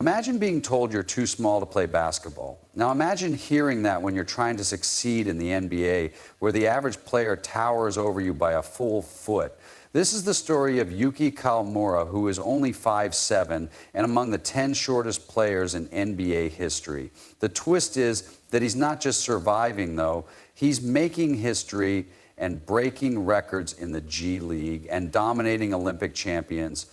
Imagine being told you're too small to play basketball. Now imagine hearing that when you're trying to succeed in the NBA, where the average player towers over you by a full foot. This is the story of Yuki Kawamura, who is only 5'7" and among the 10 shortest players in NBA history. The twist is that he's not just surviving, though. He's making history and breaking records in the G League and dominating Olympic champions.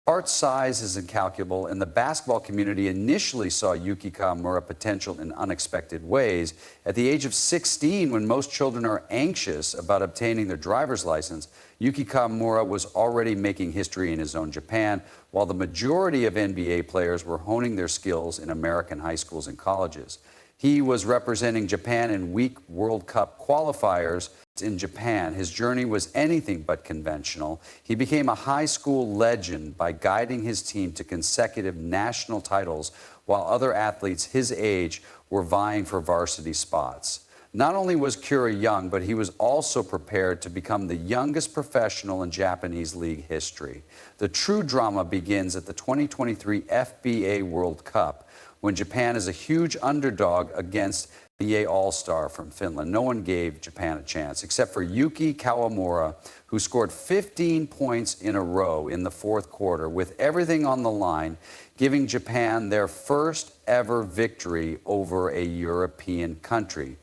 Art's size is incalculable, and the basketball community initially saw Yuki Kawamura potential in unexpected ways. At the age of 16, when most children are anxious about obtaining their driver's license, Yuki Kawamura was already making history in his own Japan, while the majority of NBA players were honing their skills in American high schools and colleges. He was representing Japan in weak World Cup qualifiers in Japan. His journey was anything but conventional. He became a high school legend by guiding his team to consecutive national titles, while other athletes his age were vying for varsity spots. Not only was Kura young, but he was also prepared to become the youngest professional in Japanese league history. The true drama begins at the 2023 FBA World Cup, when Japan is a huge underdog against the All-Star from Finland. No one gave Japan a chance, except for Yuki Kawamura, who scored 15 points in a row in the fourth quarter, with everything on the line, giving Japan their first ever victory over a European country.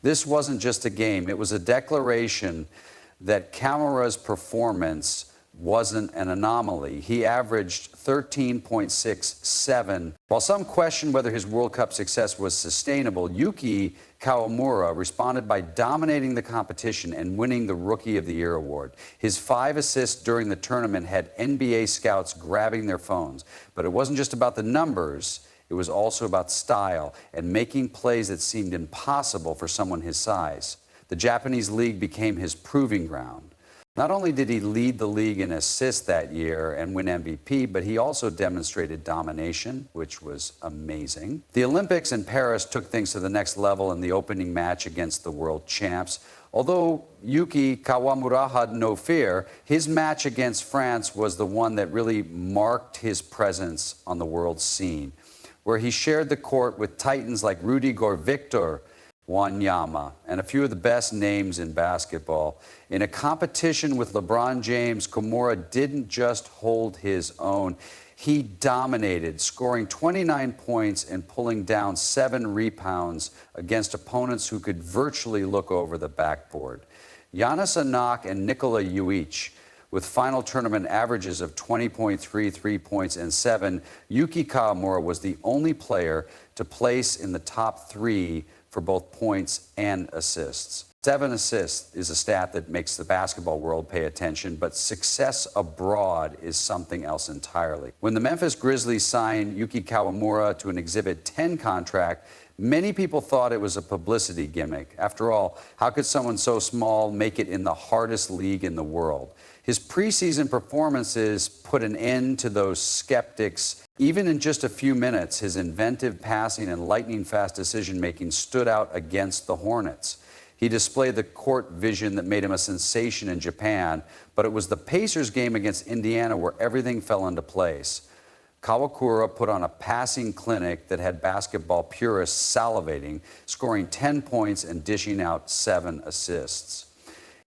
This wasn't just a game, it was a declaration that Kawamura's performance wasn't an anomaly. He averaged 13.67. While some questioned whether his World Cup success was sustainable, Yuki Kawamura responded by dominating the competition and winning the Rookie of the Year award. His 5 assists during the tournament had NBA scouts grabbing their phones. But it wasn't just about the numbers. It was also about style and making plays that seemed impossible for someone his size. The Japanese league became his proving ground. Not only did he lead the league in assists that year and win MVP, but he also demonstrated domination, which was amazing. The Olympics in Paris took things to the next level in the opening match against the world champs. Although Yuki Kawamura had no fear, his match against France was the one that really marked his presence on the world scene, where he shared the court with titans like Rudiger Victor Wanyama, and a few of the best names in basketball. In a competition with LeBron James, Kawamura didn't just hold his own. He dominated, scoring 29 points and pulling down 7 rebounds against opponents who could virtually look over the backboard. Giannis Anak and Nikola Jokic, with final tournament averages of 20.3, 3 points, and 7, Yuki Kawamura was the only player to place in the top 3 for both points and assists. 7 assists is a stat that makes the basketball world pay attention, but success abroad is something else entirely. When the Memphis Grizzlies signed Yuki Kawamura to an Exhibit 10 contract, many people thought it was a publicity gimmick. After all, how could someone so small make it in the hardest league in the world? His preseason performances put an end to those skeptics. Even in just a few minutes, his inventive passing and lightning-fast decision-making stood out against the Hornets. He displayed the court vision that made him a sensation in Japan, but it was the Pacers game against Indiana where everything fell into place. Kawamura put on a passing clinic that had basketball purists salivating, scoring 10 points and dishing out 7 assists.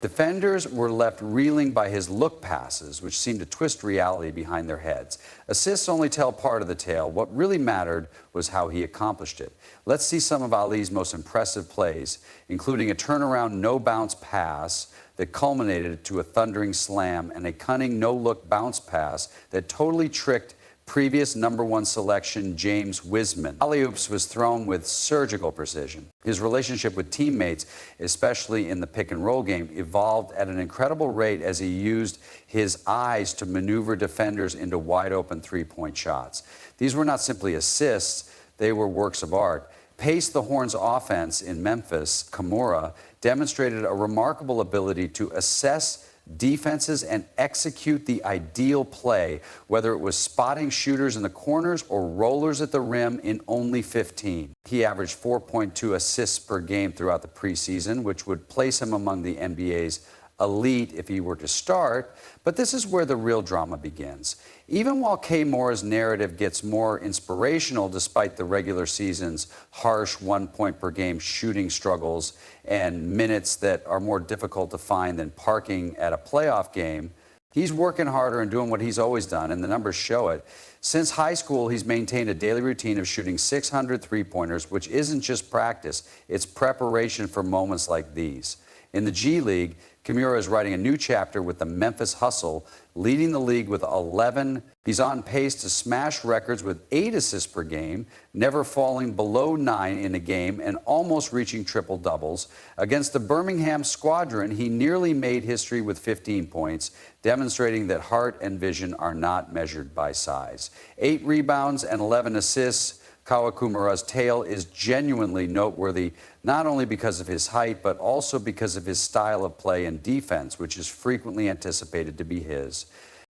Defenders were left reeling by his look passes, which seemed to twist reality behind their heads. Assists only tell part of the tale. What really mattered was how he accomplished it. Let's see some of Ali's most impressive plays, including a turnaround no-bounce pass that culminated to a thundering slam and a cunning no-look bounce pass that totally tricked previous #1 selection James Wiseman. Alley-oops was thrown with surgical precision. His relationship with teammates, especially in the pick-and-roll game, evolved at an incredible rate as he used his eyes to maneuver defenders into wide-open three-point shots. These were not simply assists, they were works of art. Pace the Horns' offense in Memphis, Kawamura demonstrated a remarkable ability to assess defenses and execute the ideal play, whether it was spotting shooters in the corners or rollers at the rim in only 15. He averaged 4.2 assists per game throughout the preseason, which would place him among the NBA's elite if he were to start, but this is where the real drama begins. Even while Kawamura's narrative gets more inspirational despite the regular season's harsh 1 point per game shooting struggles and minutes that are more difficult to find than parking at a playoff game, he's working harder and doing what he's always done, and the numbers show it. Since high school, he's maintained a daily routine of shooting 600 three-pointers, which isn't just practice, it's preparation for moments like these. In the G League, Kawamura is writing a new chapter with the Memphis Hustle, leading the league with 11. He's on pace to smash records with 8 assists per game, never falling below 9 in a game, and almost reaching triple doubles. Against the Birmingham Squadron, he nearly made history with 15 points, demonstrating that heart and vision are not measured by size. 8 rebounds and 11 assists. Kawamura's tale is genuinely noteworthy, not only because of his height, but also because of his style of play and defense, which is frequently anticipated to be his.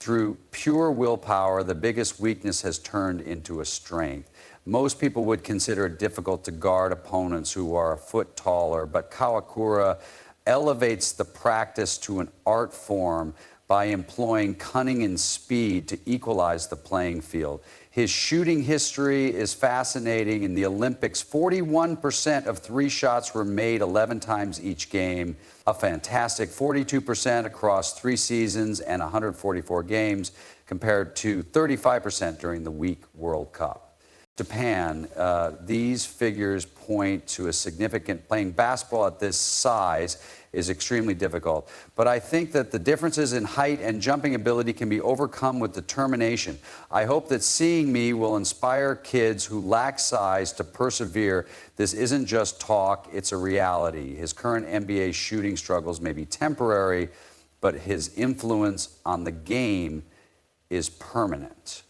Through pure willpower, the biggest weakness has turned into a strength. Most people would consider it difficult to guard opponents who are a foot taller, but Kawamura elevates the practice to an art form by employing cunning and speed to equalize the playing field. His shooting history is fascinating. In the Olympics, 41% of 3 shots were made 11 times each game, a fantastic 42% across 3 seasons and 144 games, compared to 35% during the weak World Cup. Japan, these figures point to a significant playing basketball at this size is extremely difficult. But I think that the differences in height and jumping ability can be overcome with determination. I hope that seeing me will inspire kids who lack size to persevere. This isn't just talk, it's a reality. His current NBA shooting struggles may be temporary, but his influence on the game is permanent.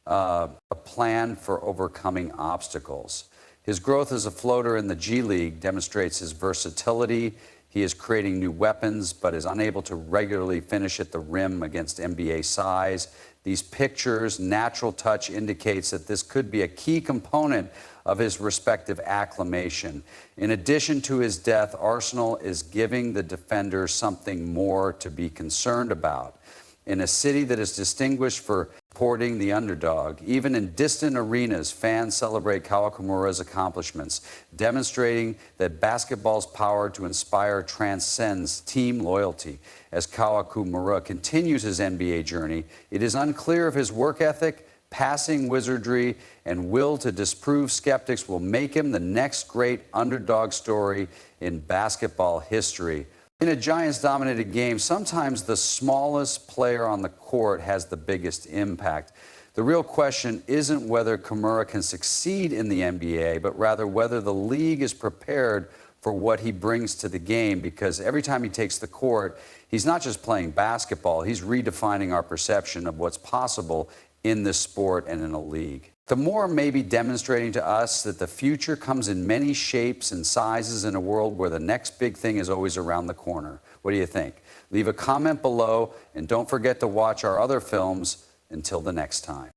A plan for overcoming obstacles. His growth as a floater in the G League demonstrates his versatility. He is creating new weapons, but is unable to regularly finish at the rim against NBA size. These pictures, natural touch indicates that this could be a key component of his respective acclimation. In addition to his depth, Arsenal is giving the defender something more to be concerned about. In a city that is distinguished for supporting the underdog, even in distant arenas, fans celebrate Kawamura's accomplishments, demonstrating that basketball's power to inspire transcends team loyalty. As Kawamura continues his NBA journey, it is unclear if his work ethic, passing wizardry, and will to disprove skeptics will make him the next great underdog story in basketball history. In a Giants-dominated game, sometimes the smallest player on the court has the biggest impact. The real question isn't whether Kawamura can succeed in the NBA, but rather whether the league is prepared for what he brings to the game, because every time he takes the court, he's not just playing basketball, he's redefining our perception of what's possible in this sport and in a league. The more may be demonstrating to us that the future comes in many shapes and sizes in a world where the next big thing is always around the corner. What do you think? Leave a comment below, and don't forget to watch our other films. Until the next time.